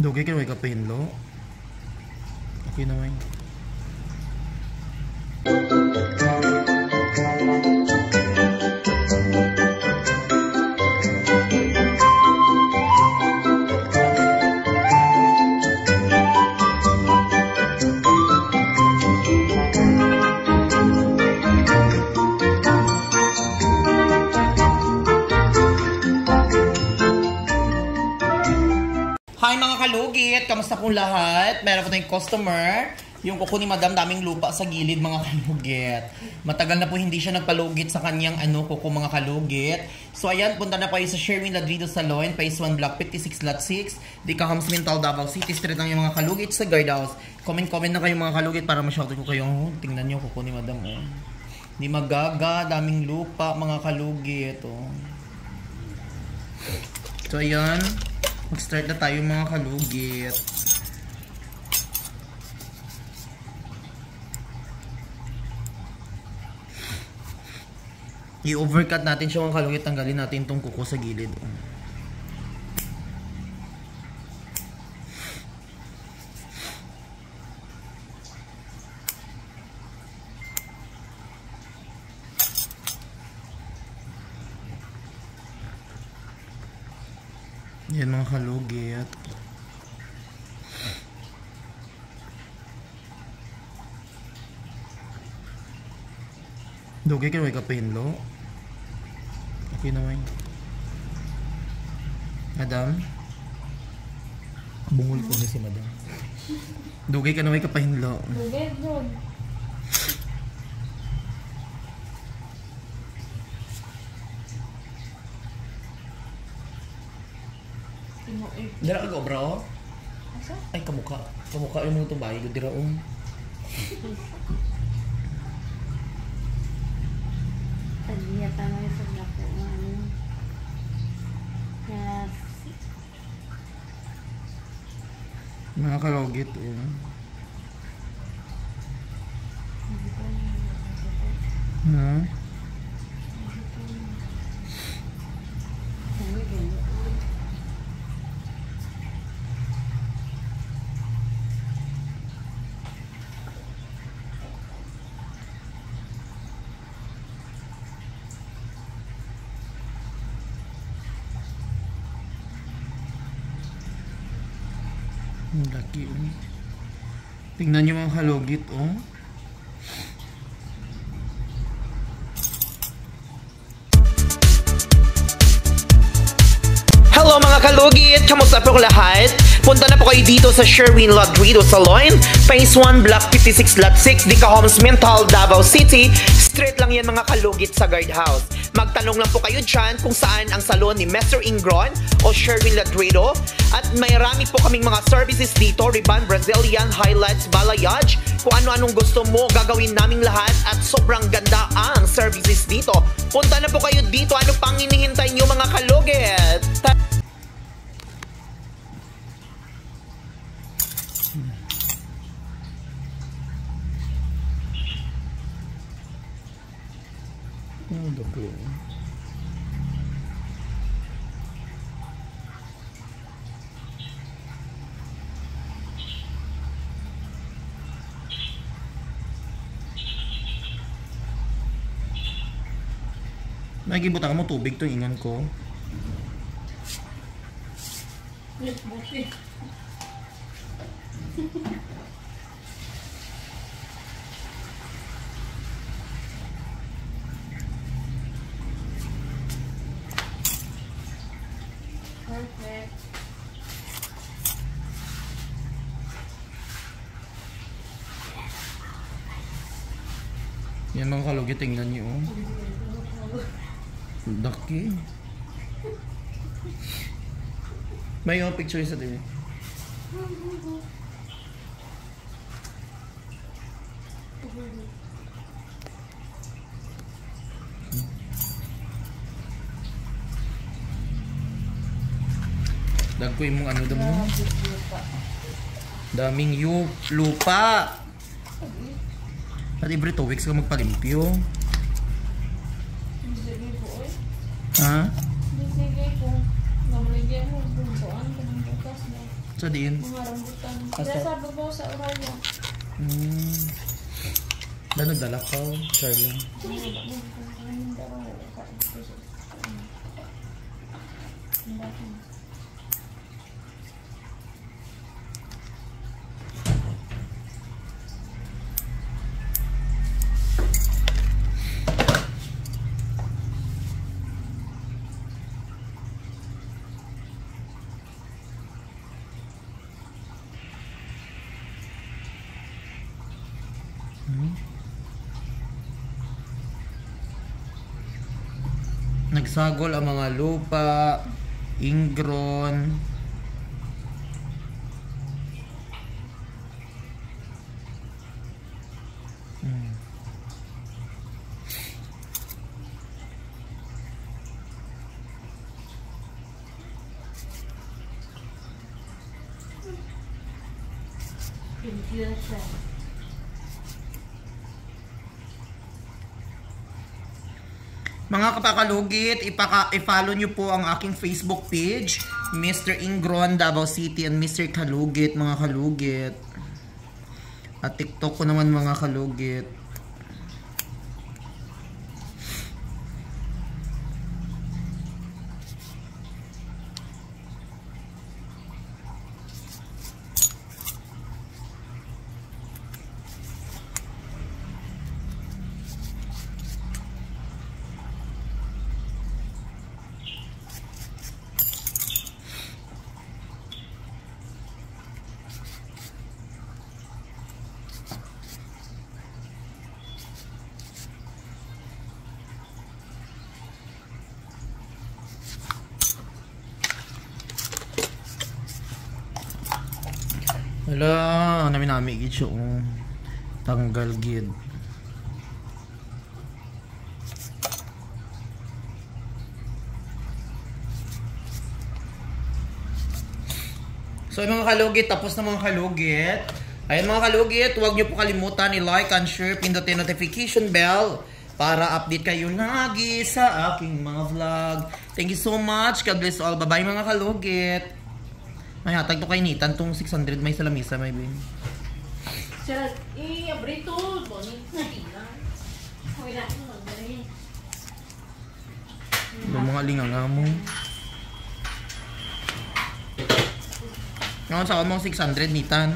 Dugay ka may kapahinlo. Okay naman. Hi mga kalugit! Kamusta pong lahat? Meron po tayong customer. Yung kuko ni Madam, daming lupa sa gilid mga kalugit. Matagal na po hindi siya nagpalugit sa kanyang kuko mga kalugit. So ayan, punta na po sa Sherwin Ladrido Salon, Phase 1 Block 56 Lot 6, Dicahams Mental, Davao City Street lang yung mga kalugit sa guardhouse. Comment na kayo mga kalugit para ma-shoutout ko kayo. Tingnan nyo kuko ni Madam. Di magaga, daming lupa mga kalugit. So ayan. Mag-start na tayo mga kalugit. I-overcut natin siya mga kalugit. Tanggalin natin itong kuko sa gilid. Yan mga kalugit. Dugay ka may kapahinlo. Okay naman. Madam? Bungol ko na si Madam. Dugay ka na may kapahinlo. Dugay doon. Dira ka bro? Asa? Ay kamukha. Kamukha yung mga tumbay. Dira Tadiya tama yung sabla ko. Yes. Mga kalugit. Laki. Tingnan nyo mga kalugit. Hello mga kalugit! Kamusta po lahat? Punta na po kayo dito sa Sherwin Ladrido Salon, Phase 1 Block 56 Lot 6, Dicahams Mental, Davao City. Straight lang yan mga kalugit sa guardhouse. Magtanong lang po kayo dyan kung saan ang salon ni Mr. Ingron o Sherwin Ladrido. At may rami po kaming mga services dito, Ribbon, Brazilian, Highlights, Balayage. Kung ano-anong gusto mo, gagawin naming lahat at sobrang ganda ang services dito. Punta na po kayo dito. Ano pang hinihintay nyo mga kalugit? Dako. Nagibuta ka mo tubig to ingan ko. Yes, busi. Perfect. Yan mga kalugit, tingnan nyo. Daki. May picture sa TV. Dagko yung ano daw mo. Daming lupa. At every 2 weeks ka magpalimpyo. Ha? Sige po. Namaligyan mo. Buntuan ka ng bukas mo. Sa diin? Mga rambutan. Asa? Kaya sa babaw sa Oraya. Dahil nagdala ka, Charlene. Nagsagol ang mga lupa, ingron. Mga kapakalugit, i-follow nyo po ang aking Facebook page, Mr. Ingron Davao City and Mr. Kalugit, mga kalugit. At TikTok ko naman, mga kalugit. Wala, nami gid siya tanggal gid. So mga kalugit, tapos na mga kalugit. Ayun mga kalugit, huwag niyo po kalimutan i-like and share, pindutin notification bell para update kayo lagi sa aking mga vlog. Thank you so much. God bless all. Bye-bye mga kalugit. May hatag to kay Nitan tong 600 may salamisa may bin. Sir, abrito, bonit na dinan. Wala mo magdali. Mga linganga mo. Ngayon sa mong 600 Nitan.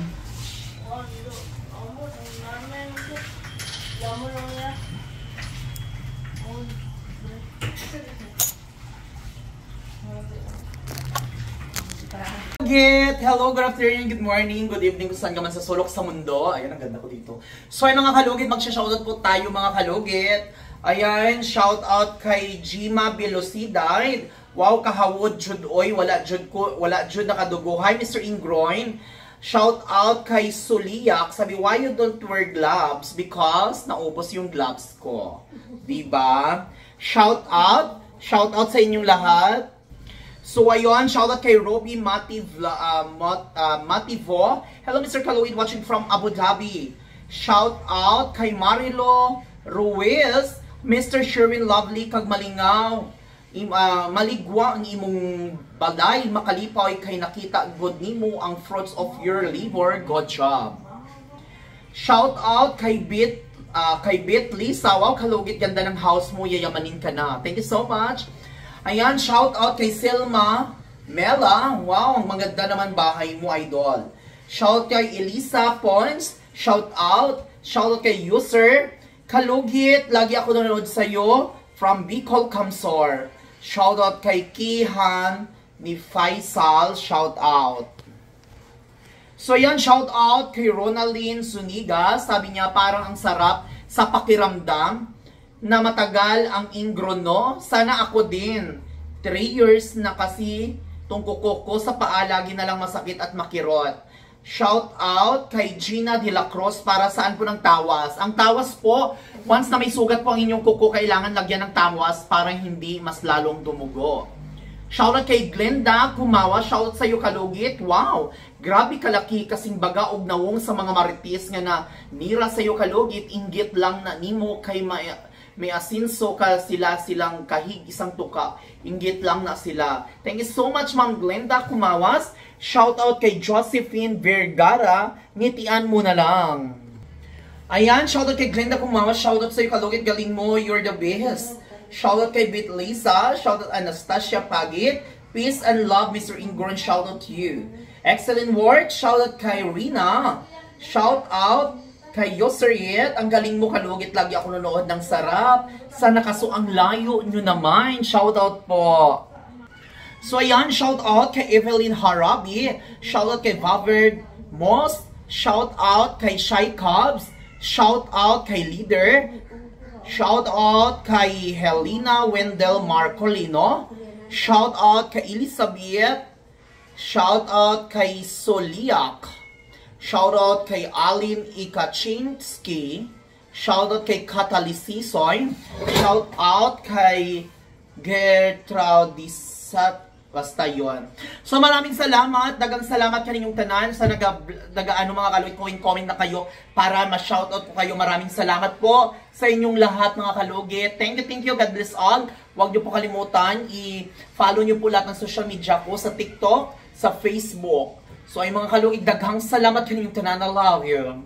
Hello, good afternoon, good morning, good evening kung saan ka man sa sulok sa mundo. Ayan, ang ganda ko dito. So, ay mga kalugit, magsha-shoutout po tayo mga kalugit. Ayan, shoutout kay Jima Velocidad. Wow, kahawod, jud oy, wala jud nakadugo. Hi, Mr. Ingroin. Shoutout kay Suliak. Sabi, why you don't wear gloves? Because naubos yung gloves ko. Diba? Shoutout sa inyong lahat. So ayun, shoutout kay Roby Mativo. Hello Mr. Kaluid watching from Abu Dhabi. Shoutout kay Marilo Ruiz, Mr. Sherwin Lovely kag malingaw. Maligwa ang imong balay, makalipaw kay nakita good nimo ang fruits of your labor. Good job. Shoutout kay Bit Lisa. Wow, kalugit ganda ng house mo, yayamanin ka na. Thank you so much. Ayan, shout out kay Selma Mela. Wow, ang maganda naman bahay mo, idol. Shout kay Elisa Pons. Shout out kay user Kalugit. Lagi ako nanonood sa iyo from Bicol, Kamsor. Shout out kay Kihan ni Faisal. Shout out. So yan, shout out kay Ronaldine Suniga. Sabi niya parang ang sarap sa pakiramdam na matagal ang ingron, no? Sana ako din. 3 years na kasi tong kuko ko sa paa lagi na lang masakit at makirot. Shout out kay Gina de la Cruz. Para saan po ng tawas? Ang tawas po, once na may sugat po ang inyong kuko, kailangan lagyan ng tawas para hindi mas lalong dumugo. Shout out kay Glenda Kumawa. Shout out sa iyo, kalugit. Wow, grabe kalaki kasing baga og nawong sa mga marites nga na nira sa iyo, kalugit. Inggit lang na nimo kay may asinso ka silang kahig isang tuka. Inggit lang na sila. Thank you so much, Ma'am Glenda Kumawas. Shout out kay Josephine Vergara. Ngitian mo na lang. Ayan, shout out kay Glenda Kumawas. Shout out sa'yo, kalugit, galing mo. You're the best. Shout out kay Bit Lisa. Shout out Anastasia Pagit. Peace and love, Mr. Ingoran. Shout out to you. Excellent work. Shout out kay Rina. Shout out kay Yoseriet. Ang galing mo, kalugit. Lagi ako nanood ng sarap. Sana kaso ang layo nyo naman. Shout out po. So ayan, shout out kay Evelyn Harabi. Shout out kay Bavard Moss. Shout out kay Shy Cubs. Shout out kay Leader. Shout out kay Helena Wendell Marcolino. Shout out kay Elizabeth. Shout out kay Soliak. Shout out kay Alin Ikachinsky. Shout out kay Catalysisoy. Shout out kay Gertraudisat. Basta yun. So maraming salamat. Dagang salamat kaninyong tanan sa nag-ano mga kalugit, comment na kayo para ma-shoutout po kayo. Maraming salamat po sa inyong lahat mga kalugit. Thank you. God bless all. Huwag niyo po kalimutan, i-follow niyo po lahat ng social media ko sa TikTok, sa Facebook. So ay mga kalugit, daghang salamat kaninyong tanan. I love you.